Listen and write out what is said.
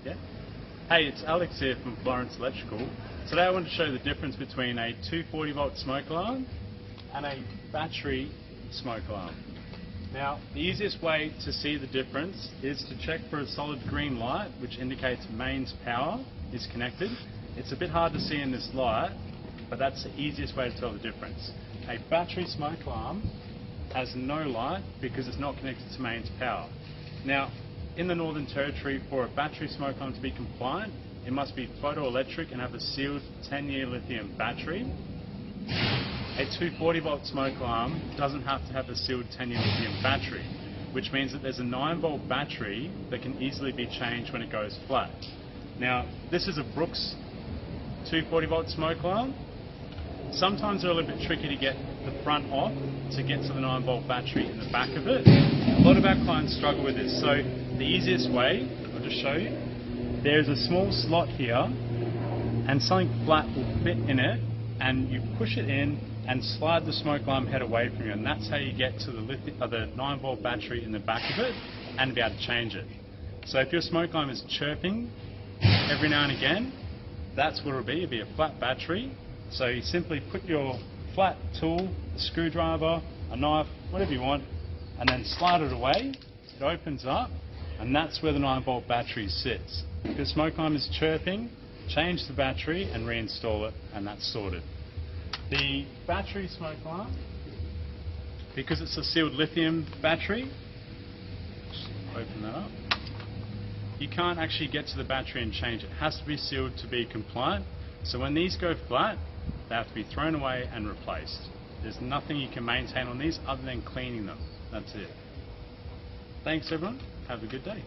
Yeah. Hey, it's Alex here from Florence Electrical. Today I want to show the difference between a 240 volt smoke alarm and a battery smoke alarm. Now, the easiest way to see the difference is to check for a solid green light, which indicates mains power is connected. It's a bit hard to see in this light, but that's the easiest way to tell the difference. A battery smoke alarm has no light because it's not connected to mains power. Now, in the Northern Territory, for a battery smoke alarm to be compliant, it must be photoelectric and have a sealed 10-year lithium battery. A 240 volt smoke alarm doesn't have to have a sealed 10-year lithium battery, which means that there's a 9 volt battery that can easily be changed when it goes flat. Now, this is a Brooks 240 volt smoke alarm. Sometimes they're a little bit tricky to get the front off to get to the 9 volt battery in the back of it. A lot of our clients struggle with this, so the easiest way, I'll just show you, there's a small slot here and something flat will fit in it, and you push it in and slide the smoke alarm head away from you, and that's how you get to the 9 volt battery in the back of it and be able to change it. So if your smoke alarm is chirping every now and again, that's what it'll be. It'll be a flat battery. So you simply put your flat tool, a screwdriver, a knife, whatever you want, and then slide it away. It opens up, and that's where the 9 volt battery sits. If your smoke alarm is chirping, change the battery and reinstall it, and that's sorted. The battery smoke alarm, because it's a sealed lithium battery, just open that up, you can't actually get to the battery and change it. It has to be sealed to be compliant. So when these go flat, they have to be thrown away and replaced. There's nothing you can maintain on these other than cleaning them. That's it. Thanks everyone. Have a good day.